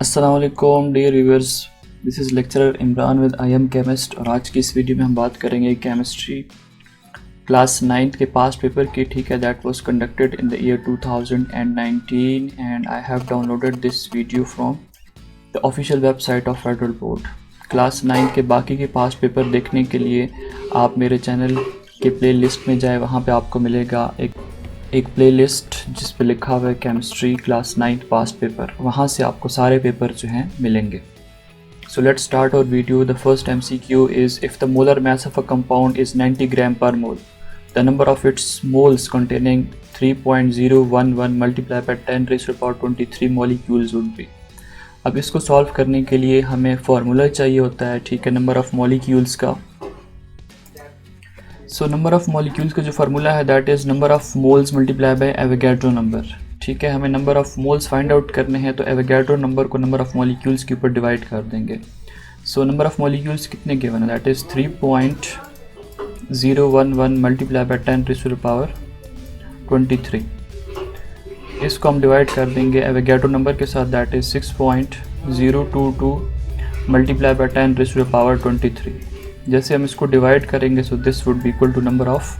अस्सलाम वालेकुम dear viewers, this is lecturer Imran with I am chemist. और आज की इस वीडियो में हम बात करेंगे केमिस्ट्री क्लास 9th के पास्ट पेपर की। ठीक है, that was conducted in the year 2019 and I have downloaded this video from the official website of federal board. Class 9 के बाकी के पास्ट पेपर देखने के लिए आप मेरे चैनल के प्ले लिस्ट में जाए, वहाँ पे आपको मिलेगा एक प्लेलिस्ट जिस पे लिखा हुआ है chemistry class 9th past paper. वहाँ से आपको सारे पेपर जो हैं मिलेंगे। So let's start our video. The first MCQ is if the molar mass of a compound is 90 gram per mole, the number of its moles containing 3.011 multiply by 10⁻23 molecules would be. अब इसको solve करने के लिए हमें formula चाहिए होता है, ठीक है, नंबर ऑफ़ मॉलिक्यूल्स का। सो नंबर ऑफ़ मॉलिक्यूल्स का जो फार्मूला है that is number of moles multiply by Avogadro number. ठीक है, हमें number of moles find out करने हैं तो एवोगैड्रो नंबर को नंबर ऑफ़ मॉलिक्यूल्स के ऊपर डिवाइड कर देंगे। सो नंबर ऑफ़ मॉलिक्यूल्स कितने गिवन है, दैट इज़ 3.011 मल्टीप्लाई बाय 10⁻23। इसको हम डिवाइड कर देंगे एवोगैड्रो नंबर के साथ, दैट इज़ 6.022 मल्टीप्लाई बाय 10⁻23। जैसे हम इसको डिवाइड करेंगे so this would be equal to number of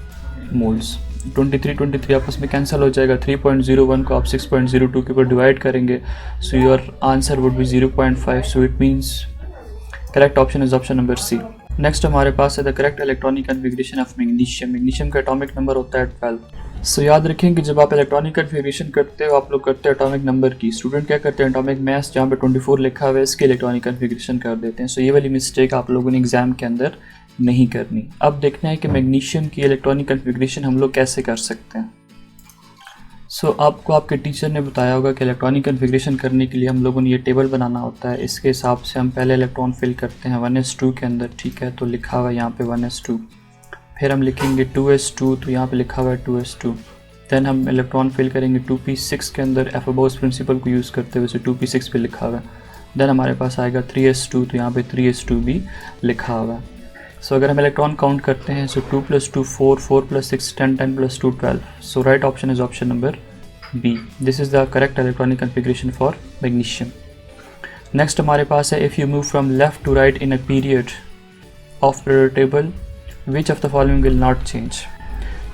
moles. 23 आपस में कैंसिल हो जाएगा। 3.01 को आप 6.02 के ऊपर डिवाइड करेंगे so your answer would be 0.5। So it means correct option is option number C. Next हमारे पास है the correct electronic configuration of magnesium. Magnesium का एटॉमिक नंबर होता है 12। सो याद रखें कि जब आप इलेक्ट्रॉनिक कन्फिग्रेशन करते हो आप लोग करते हैं एटॉमिक नंबर की। स्टूडेंट क्या करते हैं, एटॉमिक मास जहाँ पे 24 लिखा हुआ है इसकी इलेक्ट्रॉनिक कन्फिग्रेशन कर देते हैं। सो ये वाली मिस्टेक आप लोगों ने एग्जाम के अंदर नहीं करनी। अब देखना है कि मैग्नीशियम की इलेक्ट्रॉनिक कन्फिग्रेशन हम लोग कैसे कर सकते हैं। सो आपको आपके टीचर ने बताया होगा कि इलेक्ट्रॉनिक कन्फिग्रेशन करने के लिए हम लोगों ने ये टेबल बनाना होता है। इसके हिसाब से हम पहले इलेक्ट्रॉन फिल करते हैं 1s2 के अंदर। ठीक है, तो लिखा हुआ है यहाँ पे 1s2। फिर हम लिखेंगे 2s2, तो यहाँ पे लिखा हुआ है 2s2। देन हम इलेक्ट्रॉन फिल करेंगे 2p6 के अंदर, एफोबोस प्रिंसिपल को यूज़ करते हुए, 2p6 पे लिखा हुआ है। देन हमारे पास आएगा 3s2, तो यहाँ पे 3s2 भी लिखा हुआ है। सो अगर हम इलेक्ट्रॉन काउंट करते हैं सो 2 + 2 4, 4 + 6 10, 10 + 2 12। So right option is option number B. This is the correct electronic configuration for magnesium. Next हमारे पास है if you move from left to right in a period of period table which of the following will not change.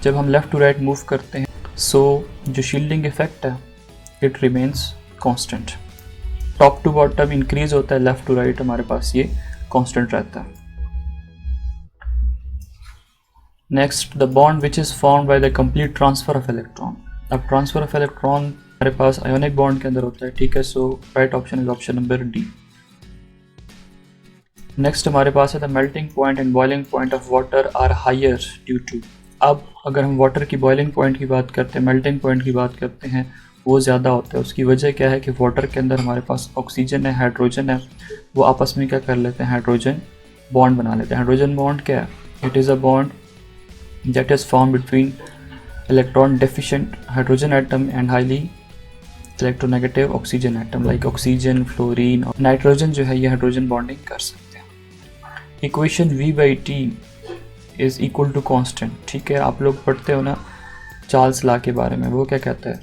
जब हम left to right move करते हैं सो जो shielding effect है it remains constant. Top to bottom increase होता है, left to right हमारे पास ये कॉन्स्टेंट रहता है। Next the bond which is formed by the complete transfer of electron. अब ट्रांसफ़र ऑफ इलेक्ट्रॉन हमारे पास आयोनिक बॉन्ड के अंदर होता है। ठीक है, so right option is option number D. Next हमारे पास है the melting point and boiling point of water are higher due to. अब अगर हम वाटर की बॉइलिंग पॉइंट की बात करते हैं, मेल्टिंग पॉइंट की बात करते हैं, वो ज़्यादा होता है। उसकी वजह क्या है कि वाटर के अंदर हमारे पास ऑक्सीजन है, हाइड्रोजन है, वो आपस में क्या कर लेते हैं, हाइड्रोजन बॉन्ड बना लेते हैं। हाइड्रोजन बॉन्ड क्या है, it is a bond that is formed between electron deficient hydrogen atom and highly electronegative oxygen atom like oxygen, fluorine और nitrogen जो है ये hydrogen bonding कर सकते हैं। equation V/T is equal to constant। ठीक है, आप लोग पढ़ते हो ना चार्ल्स लॉ के बारे में, वो क्या कहता है,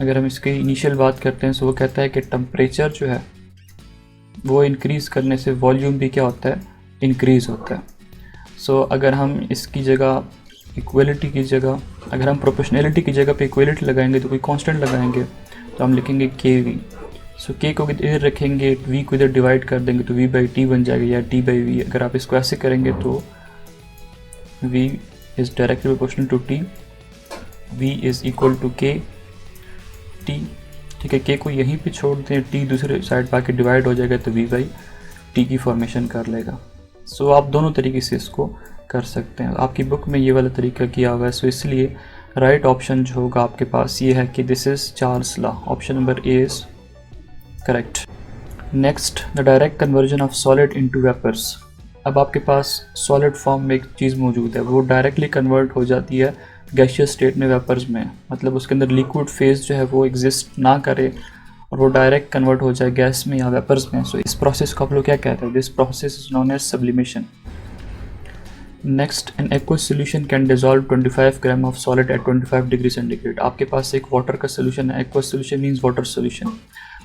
अगर हम इसकी इनिशियल बात करते हैं तो वो कहता है कि टेम्परेचर जो है वो इंक्रीज़ करने से वॉल्यूम भी क्या होता है, इंक्रीज़ होता है। सो अगर हम इसकी जगह इक्वलिटी की जगह, अगर हम प्रोपोर्शनैलिटी की जगह पे इक्वलिटी लगाएंगे तो कोई कांस्टेंट लगाएंगे तो हम लिखेंगे KV। सो K को इधर रखेंगे, V को इधर डिवाइड कर देंगे तो V/T बन जाएगा या T/V। अगर आप इसको ऐसे करेंगे तो V is directly proportional to T, V is equal to KT। ठीक है, K को यहीं पे छोड़ दें, T दूसरे साइड पर आके डिवाइड हो जाएगा तो V/T की फॉर्मेशन कर लेगा। सो आप दोनों तरीके से इसको कर सकते हैं। आपकी बुक में ये वाला तरीका किया हुआ है, सो इसलिए राइट ऑप्शन जो होगा आपके पास ये है कि this is Charles law. Option number A is correct. Next the direct conversion of solid into vapours. अब आपके पास सॉलिड फॉर्म में एक चीज़ मौजूद है, वो डायरेक्टली कन्वर्ट हो जाती है गैसियस स्टेट में वेपर्स में, मतलब उसके अंदर लिक्विड फेज जो है वो एग्जिस्ट ना करे और वो डायरेक्ट कन्वर्ट हो जाए गैस में या वेपर्स में। सो इस प्रोसेस को आप लोग क्या कहते हैं, this process is known as sublimation. Next, an aqueous solution can dissolve 25 gram of solid at 25 degree centigrade. आपके पास एक वाटर का सोल्यूशन है, aqueous solution means water solution.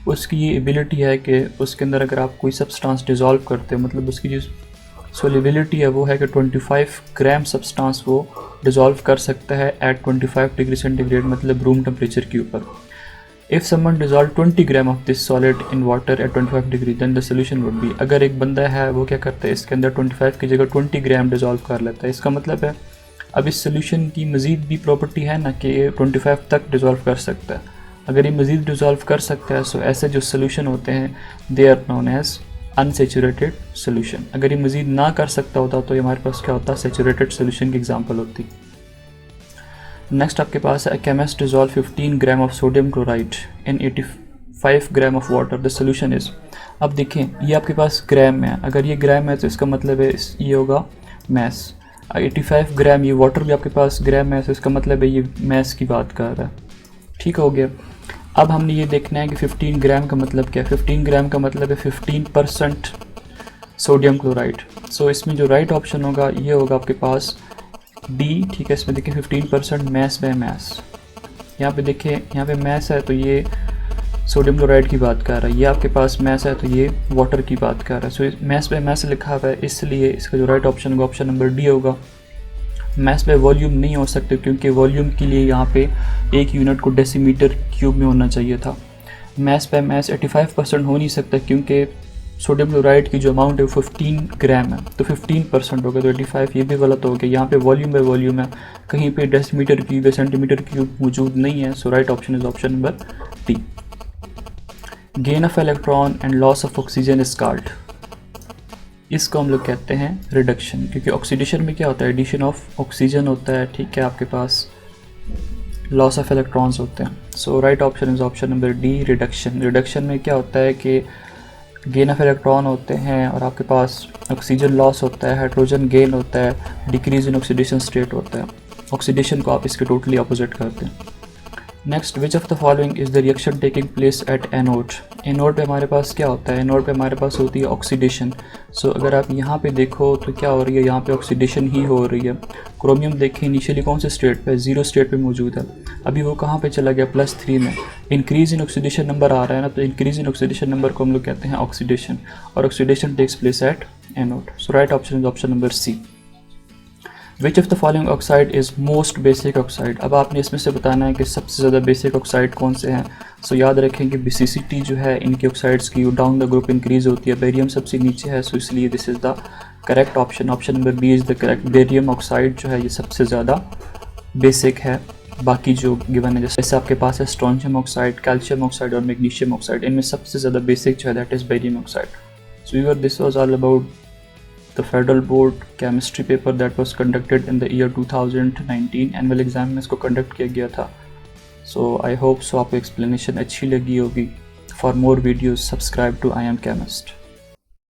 उसकी ये एबिलिटी है कि उसके अंदर अगर आप कोई सब्सटेंस डिज़ोल्व करते हो, मतलब उसकी जो सोलिबिलिटी है वो है कि 25 ग्राम सब्सटेंस वो डिज़ोल्व कर सकता है एट 25 डिग्री सेंटीग्रेड, मतलब रूम टेम्परेचर के ऊपर। If someone dissolve 20 gram of this solid in water at 25 degree then the solution would be. अगर एक बंदा है वो क्या करता है, इसके अंदर 25 की जगह 20 ग्राम डिज़ोल्व कर लेता है। इसका मतलब है अब इस सोल्यूशन की मज़ीद भी प्रॉपर्टी है ना कि ये 25 तक डिज़ोल्व कर सकता है। अगर ये मज़ीद डिज़ोल्व कर सकता है सो ऐसे जो सोल्यूशन होते हैं they are known as unsaturated solution. अगर ये मज़ीद ना कर सकता होता तो ये हमारे पास क्या होता, सेचुरेटेड सोल्यूशन की एग्जांपल होती। नेक्स्ट आपके पास है, chemist dissolve 15 gram of sodium chloride in 85 gram of water, the solution is. अब देखें ये आपके पास ग्राम में है, अगर ये ग्राम है तो इसका मतलब है ये होगा मैस। 85 ग्राम ये वाटर भी आपके पास ग्राम है तो इसका मतलब है ये मैस की बात कर रहा है। ठीक हो गया। अब हमने ये देखना है कि 15 ग्राम का मतलब क्या है। 15 ग्राम का मतलब है 15% सोडियम क्लोराइड। सो इसमें जो राइट ऑप्शन होगा ये होगा आपके पास डी। ठीक है, इसमें देखिए 15% मैस बाय मैस। यहाँ पे देखिए यहाँ पे मैस है तो ये सोडियम क्लोराइड की बात कर रहा है, ये आपके पास मैस है तो ये वाटर की बात कर रहा है। सो मैस बाय मैस लिखा हुआ है, इसलिए इसका जो राइट ऑप्शन होगा ऑप्शन नंबर डी होगा। मैस बाय वॉल्यूम नहीं हो सकते क्योंकि वॉल्यूम के लिए यहाँ पे एक यूनिट को डेसीमीटर क्यूब में होना चाहिए था। मैस बाय मैस 85% हो नहीं सकता क्योंकि सोडियम क्लोराइड की जो अमाउंट है वो 15 ग्राम है, तो 15% हो गया, तो 85 ये भी गलत हो गया। यहाँ पे वॉल्यूम बाय वॉल्यूम है, कहीं पे डेसीमीटर क्यूब या सेंटीमीटर क्यूब मौजूद नहीं है। So right option is option number D. Gain of electron and loss of oxygen is called, इसको हम लोग कहते हैं रिडक्शन, क्योंकि ऑक्सीडेशन में क्या होता है, एडिशन ऑफ ऑक्सीजन होता है। ठीक है, आपके पास लॉस ऑफ इलेक्ट्रॉन्स होते हैं। So right option is option number D, reduction. Reduction में क्या होता है कि गेन ऑफ इलेक्ट्रॉन होते हैं और आपके पास ऑक्सीजन लॉस होता है, हाइड्रोजन गेन होता है, डिक्रीज इन ऑक्सीडेशन स्टेट होता है। ऑक्सीडेशन को आप इसके टोटली अपोजिट करते हैं। Next, which of the following is the reaction taking place at anode. Anode पे हमारे पास क्या होता है, एनोड पे हमारे पास होती है ऑक्सीडेशन। सो अगर आप यहाँ पे देखो तो क्या हो रही है, यहाँ पे ऑक्सीडेशन ही हो रही है। क्रोमियम देखें इनिशियली कौन से स्टेट पे, 0 स्टेट पे मौजूद है, अभी वो कहाँ पे चला गया, +3 में। इंक्रीज इन ऑक्सीडेशन नंबर आ रहा है ना, तो इंक्रीज इन ऑक्सीडेशन नंबर को हम लोग कहते हैं ऑक्सीडेशन, और oxidation takes place at anode. So right option is option number C. Which of the following oxide is most basic oxide. अब आपने इसमें से बताना है कि सबसे ज़्यादा बेसिक ऑक्साइड कौन से हैं। सो याद रखें कि बेसिसिटी जो है इनकी ऑक्साइड्स की डाउन द ग्रुप इंक्रीज होती है, बेरियम सबसे नीचे है, सो इसलिए this is the correct option, option number B is the correct. Barium oxide जो है ये सबसे ज़्यादा बेसिक है। बाकी जो गिवन है जैसे आपके पास है स्ट्रोंशियम ऑक्साइड, कैल्शियम ऑक्साइड और मैग्नीशियम ऑक्साइड, इनमें सबसे ज़्यादा बेसिक जो है that is barium oxide. So viewer, this was all about the Federal Board chemistry paper that was conducted in the year 2019 annual exam में इसको कंडक्ट किया गया था। सो आई होप सो आपको एक्सप्लेनेशन अच्छी लगी होगी। For more videos subscribe to I am chemist.